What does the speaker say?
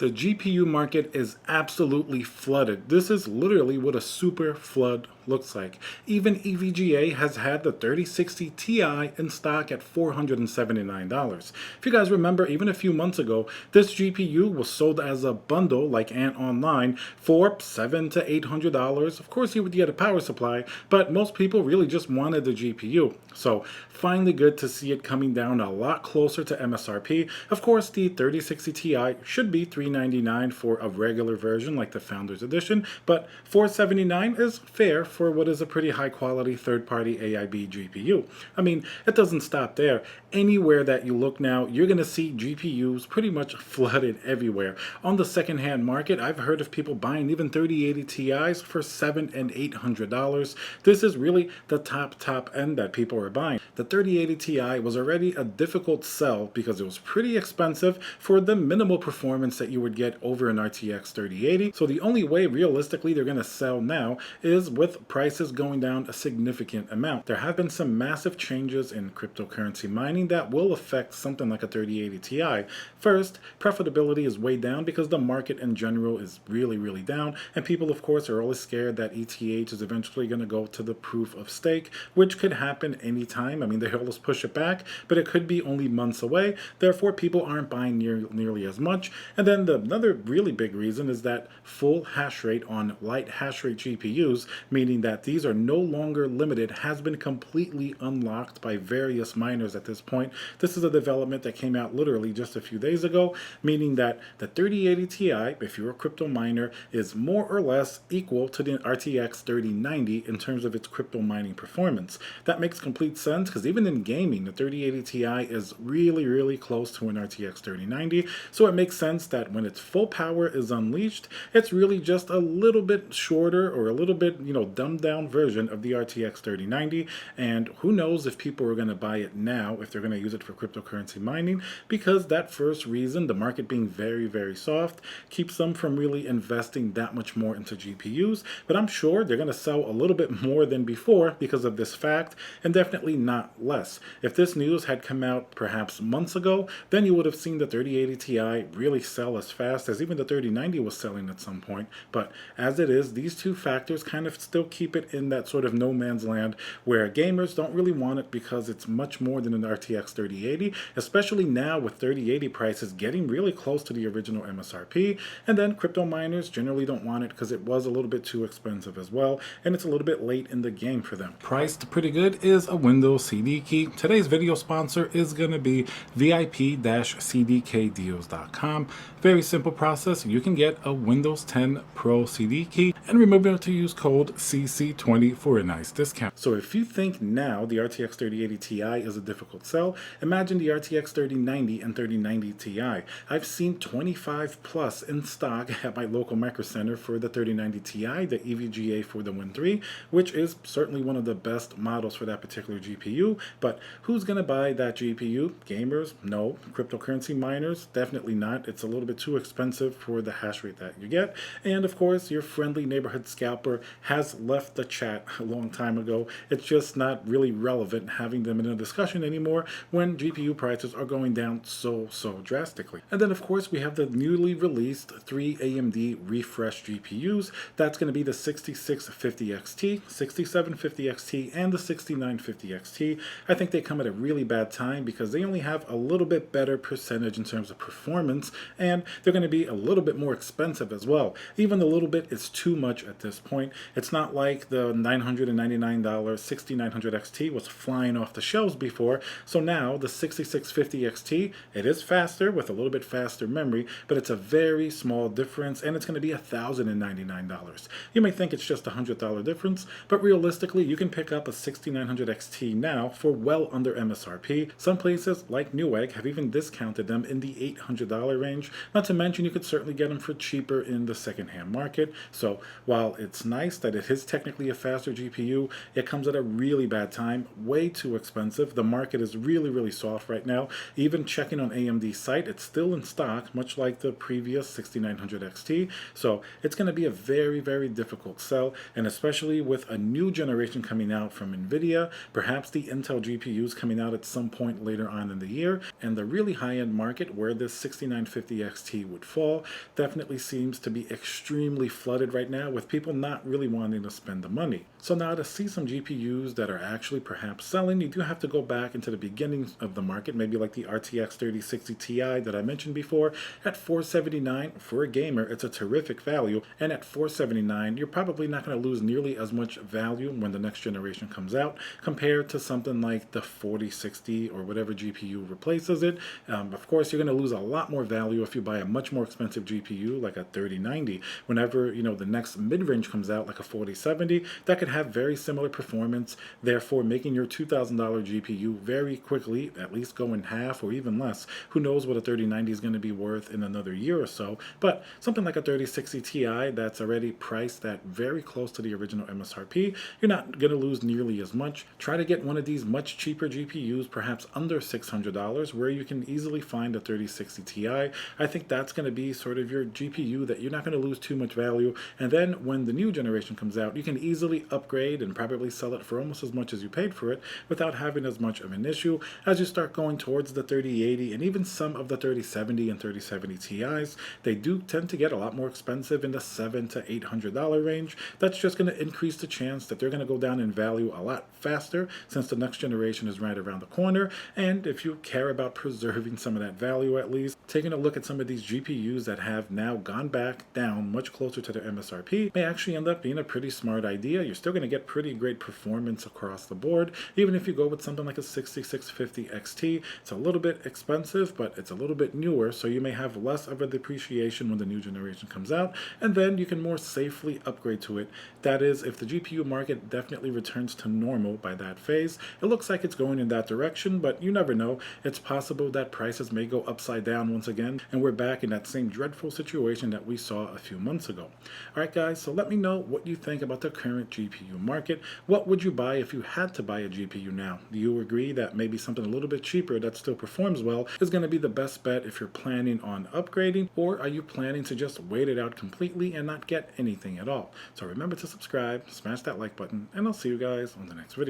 The GPU market is absolutely flooded. This is literally what a super flood looks like. Even EVGA has had the 3060 Ti in stock at $479. If you guys remember, even a few months ago, this GPU was sold as a bundle like Ant Online for $700 to $800. Of course, you would get a power supply, but most people really just wanted the GPU. So finally good to see it coming down a lot closer to MSRP. Of course, the 3060 Ti should be $399 for a regular version like the Founders Edition, but $479 is fair for what is a pretty high quality third-party AIB GPU. I mean, it doesn't stop there. Anywhere that you look now, you're going to see GPUs pretty much flooded everywhere. On the secondhand market, I've heard of people buying even 3080 Ti's for $700 and $800. This is really the top end that people are buying. The 3080 Ti was already a difficult sell because it was pretty expensive for the minimal performance that you would get over an RTX 3080. So the only way realistically they're going to sell now is with prices going down a significant amount. There have been some massive changes in cryptocurrency mining that will affect something like a 3080 Ti. First, profitability is way down because the market in general is really down, and people of course are always scared that ETH is eventually going to go to the proof of stake, which could happen anytime. I mean, they always push it back, but it could be only months away. Therefore, people aren't buying nearly as much. And then another really big reason is that full hash rate on light hash rate GPUs, meaning that these are no longer limited, has been completely unlocked by various miners at this point. This is a development that came out literally just a few days ago, meaning that the 3080 Ti, if you're a crypto miner, is more or less equal to the RTX 3090 in terms of its crypto mining performance. That makes complete sense because even in gaming, the 3080 Ti is really close to an RTX 3090, so it makes sense that when its full power is unleashed, it's really just a little bit shorter or a little bit, dumbed down version of the RTX 3090, and who knows if people are going to buy it now, if they're going to use it for cryptocurrency mining, because that first reason, the market being very soft, keeps them from really investing that much more into GPUs. But I'm sure they're going to sell a little bit more than before because of this fact, and definitely not less. If this news had come out perhaps months ago, then you would have seen the 3080 Ti really sell as fast as even the 3090 was selling at some point. But as it is, these two factors kind of still keep it in that sort of no man's land where gamers don't really want it because it's much more than an RTX 3080, especially now with 3080 prices getting really close to the original MSRP. And then crypto miners generally don't want it because it was a little bit too expensive as well, and it's a little bit late in the game for them. Priced pretty good is a Windows CD key. Today's video sponsor is going to be VIP-CDKdeals.com. Very simple process. You can get a Windows 10 Pro CD key and remember to use code CC20 for a nice discount. So if you think now the RTX 3080 Ti is a difficult sell, imagine the RTX 3090 and 3090 Ti. I've seen 25 plus in stock at my local Micro Center for the 3090 Ti, the EVGA for the Win 3, which is certainly one of the best models for that particular GPU. But who's going to buy that GPU? Gamers? No. Cryptocurrency miners? Definitely not. It's a little bit too expensive for the hash rate that you get. And of course, your friendly neighborhood scalper has left the chat a long time ago. It's just not really relevant having them in a discussion anymore when GPU prices are going down so drastically. And then of course we have the newly released 3 AMD refresh GPUs. That's going to be the 6650 XT, 6750 XT, and the 6950 XT. I think they come at a really bad time because they only have a little bit better percentage in terms of performance, and they're going to be a little bit more expensive as well. Even a little bit is too much at this point. It's not like the $999 6900 XT was flying off the shelves before. So now the 6650 XT, it is faster with a little bit faster memory, but it's a very small difference, and it's going to be $1,099. You may think it's just a $100 difference, but realistically you can pick up a 6900 XT now for well under MSRP. Some places like Newegg have even discounted them in the $800 range. Not to mention you could certainly get them for cheaper in the secondhand market. So while it's nice that it is technically a faster GPU. It comes at a really bad time, way too expensive. The market is really soft right now. Even checking on AMD's site, it's still in stock, much like the previous 6900 XT. So it's going to be a very difficult sell, and especially with a new generation coming out from Nvidia, perhaps the Intel GPUs coming out at some point later on in the year, and the really high-end market where this 6950 XT would fall definitely seems to be extremely flooded right now, with people not really wanting to spend the money. So now to see some GPUs that are actually perhaps selling, you do have to go back into the beginning of the market, maybe like the RTX 3060 Ti that I mentioned before. At $479 for a gamer, it's a terrific value, and at $479 you're probably not going to lose nearly as much value when the next generation comes out compared to something like the 4060 or whatever GPU replaces it. Of course, you're going to lose a lot more value if you buy a much more expensive GPU like a 3090. Whenever the next mid-range comes out like a 4070, that could have very similar performance, therefore making your $2,000 GPU very quickly at least go in half or even less. Who knows what a 3090 is going to be worth in another year or so, but something like a 3060 Ti that's already priced at very close to the original MSRP, you're not going to lose nearly as much. Try to get one of these much cheaper GPUs, perhaps under $600, where you can easily find a 3060 Ti. I think that's going to be sort of your GPU that you're not going to lose too much value, and then when the new generation comes out, you can easily upgrade and probably sell it for almost as much as you paid for it without having as much of an issue. As you start going towards the 3080 and even some of the 3070 and 3070 Ti's, they do tend to get a lot more expensive in the $700 to $800 range. That's just going to increase the chance that they're going to go down in value a lot faster since the next generation is right around the corner. And if you care about preserving some of that value, at least taking a look at some of these GPUs that have now gone back down much closer to their MSRP may actually end up being a pretty smart idea. You're still going to get pretty great performance across the board. Even if you go with something like a 6650 XT, it's a little bit expensive, but it's a little bit newer, so you may have less of a depreciation when the new generation comes out, and then you can more safely upgrade to it. That is, if the GPU market definitely returns to normal by that phase. It looks like it's going in that direction, but you never know. It's possible that prices may go upside down once again, and we're back in that same dreadful situation that we saw a few months ago. Alright guys, so let me know what you think about the current GPU market. What would you buy if you had to buy a GPU now? Do you agree that maybe something a little bit cheaper that still performs well is going to be the best bet if you're planning on upgrading, or are you planning to just wait it out completely and not get anything at all? So remember to subscribe, smash that like button, and I'll see you guys on the next video.